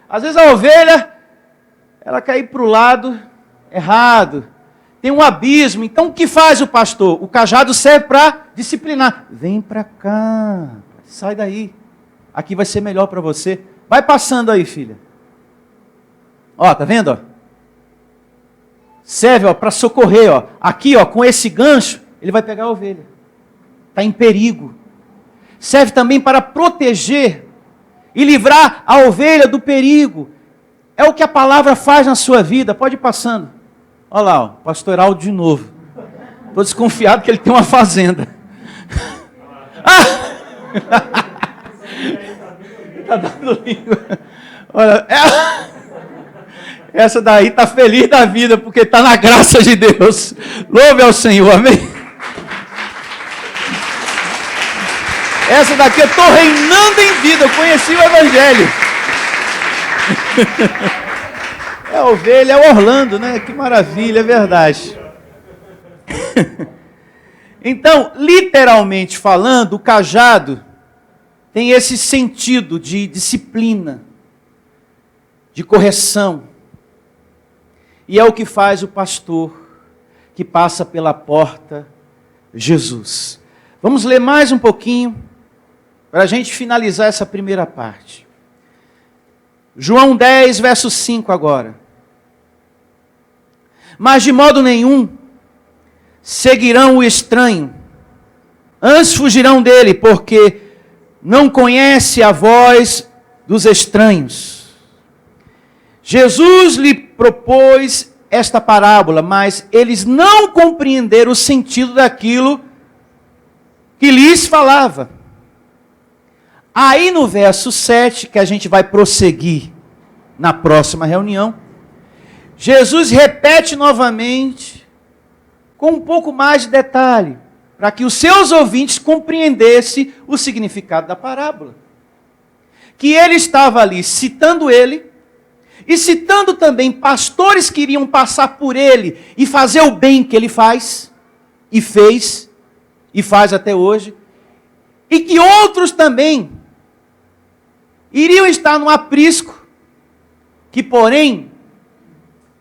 Às vezes a ovelha, ela quer ir para o lado errado. Tem um abismo. Então o que faz o pastor? O cajado serve para disciplinar. Vem para cá, sai daí. Aqui vai ser melhor para você. Vai passando aí, filha. Ó, tá vendo, ó? Serve, ó, para socorrer, ó. Aqui, ó, com esse gancho, ele vai pegar a ovelha. Está em perigo. Serve também para proteger e livrar a ovelha do perigo. É o que a palavra faz na sua vida. Pode ir passando. Olha lá, ó, pastor Heraldo de novo. Estou desconfiado que ele tem uma fazenda. Está dando língua. Olha, essa daí está feliz da vida, porque está na graça de Deus. Louve ao Senhor, amém? Essa daqui eu estou reinando em vida, eu conheci o Evangelho. É a ovelha, é o Orlando, né? Que maravilha, é verdade. Então, literalmente falando, o cajado tem esse sentido de disciplina, de correção. E é o que faz o pastor que passa pela porta, Jesus. Vamos ler mais um pouquinho, para a gente finalizar essa primeira parte. João 10, verso 5 agora. Mas de modo nenhum seguirão o estranho, antes fugirão dele, porque não conhece a voz dos estranhos. Jesus lhe propôs esta parábola, mas eles não compreenderam o sentido daquilo que lhes falava. Aí no verso 7, que a gente vai prosseguir na próxima reunião, Jesus repete novamente, com um pouco mais de detalhe, para que os seus ouvintes compreendessem o significado da parábola. Que ele estava ali citando ele, e citando também pastores que iriam passar por ele e fazer o bem que ele faz, e fez, e faz até hoje, e que outros também iriam estar no aprisco, que porém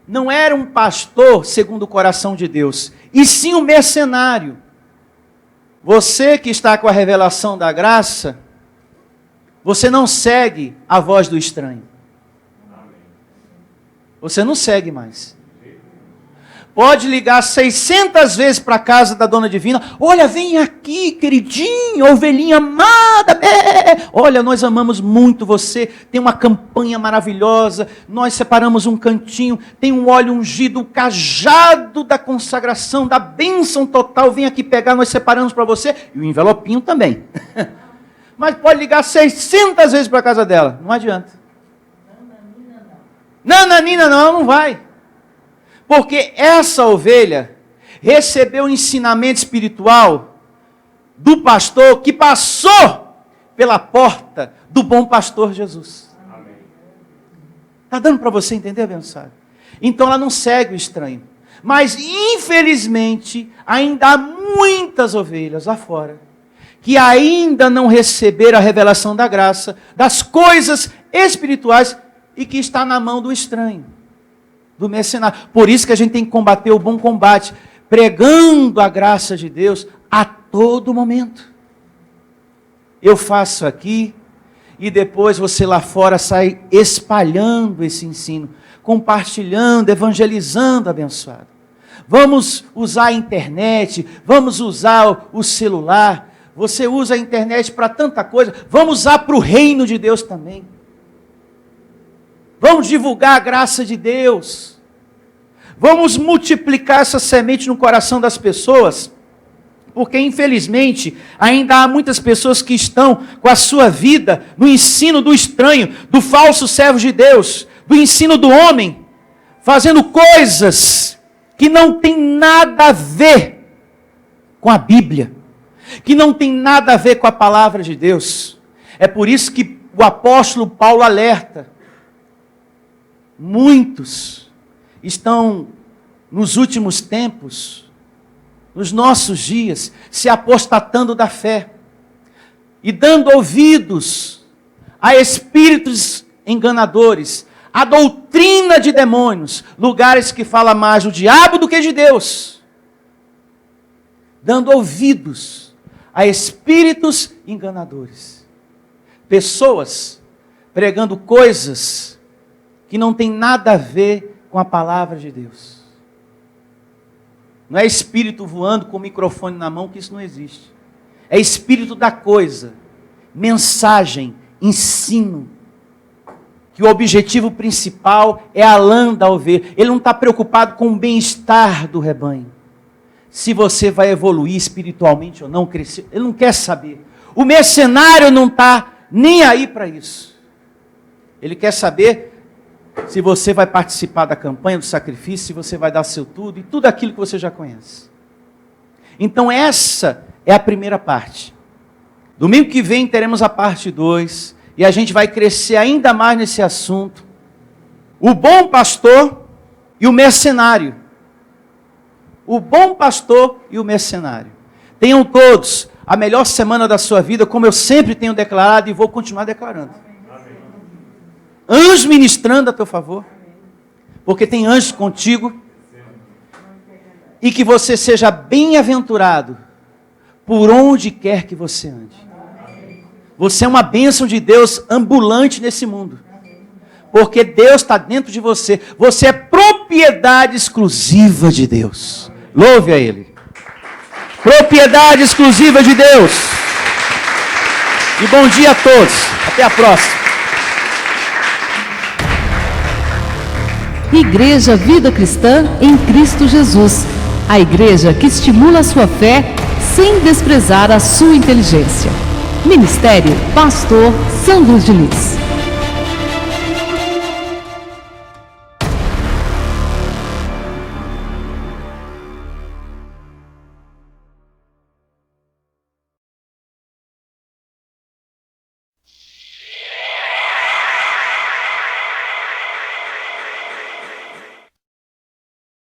não era um pastor segundo o coração de Deus, e sim um mercenário. Você que está com a revelação da graça, você não segue a voz do estranho. Você não segue mais. Pode ligar 600 vezes para a casa da dona divina. Olha, vem aqui, queridinho, ovelhinha amada. Olha, nós amamos muito você. Tem uma campanha maravilhosa. Nós separamos um cantinho. Tem um óleo ungido, o cajado da consagração, da bênção total. Vem aqui pegar, nós separamos para você. E o envelopinho também. Mas pode ligar 600 vezes para a casa dela. Não adianta. Nananina não vai. Porque essa ovelha recebeu o ensinamento espiritual do pastor que passou pela porta do bom pastor Jesus. Está dando para você entender, abençoado? Então ela não segue o estranho. Mas infelizmente ainda há muitas ovelhas lá fora que ainda não receberam a revelação da graça, das coisas espirituais, e que está na mão do estranho. do mercenário. Por isso que a gente tem que combater o bom combate, pregando a graça de Deus a todo momento. Eu faço aqui, e depois você lá fora sai espalhando esse ensino, compartilhando, evangelizando, abençoado. Vamos usar a internet, vamos usar o celular. Você usa a internet para tanta coisa, vamos usar para o reino de Deus também. Vamos divulgar a graça de Deus. Vamos multiplicar essa semente no coração das pessoas, porque infelizmente ainda há muitas pessoas que estão com a sua vida no ensino do estranho, do falso servo de Deus, do ensino do homem, fazendo coisas que não tem nada a ver com a Bíblia, que não tem nada a ver com a palavra de Deus. É por isso que o apóstolo Paulo alerta: muitos estão nos últimos tempos, nos nossos dias, se apostatando da fé e dando ouvidos a espíritos enganadores, a doutrina de demônios, lugares que fala mais do diabo do que de Deus, dando ouvidos a espíritos enganadores, pessoas pregando coisas que não tem nada a ver com a palavra de Deus. Não é espírito voando com o microfone na mão, que isso não existe. É espírito da coisa, mensagem, ensino, que o objetivo principal é a lã da ovelha. Ele não está preocupado com o bem-estar do rebanho, se você vai evoluir espiritualmente ou não, crescer. Ele não quer saber. O mercenário não está nem aí para isso. Ele quer saber se você vai participar da campanha, do sacrifício, se você vai dar seu tudo, e tudo aquilo que você já conhece. Então essa é a primeira parte. Domingo que vem teremos a parte 2, e a gente vai crescer ainda mais nesse assunto. O bom pastor e o mercenário. O bom pastor e o mercenário. Tenham todos a melhor semana da sua vida, como eu sempre tenho declarado e vou continuar declarando. Anjos ministrando a teu favor, porque tem anjos contigo, e que você seja bem-aventurado por onde quer que você ande. Você é uma bênção de Deus ambulante nesse mundo, porque Deus está dentro de você. Você é propriedade exclusiva de Deus. Louve a Ele. Propriedade exclusiva de Deus. E bom dia a todos. Até a próxima. Igreja Vida Cristã em Cristo Jesus. A igreja que estimula a sua fé sem desprezar a sua inteligência. Ministério Pastor Sandro de Lis.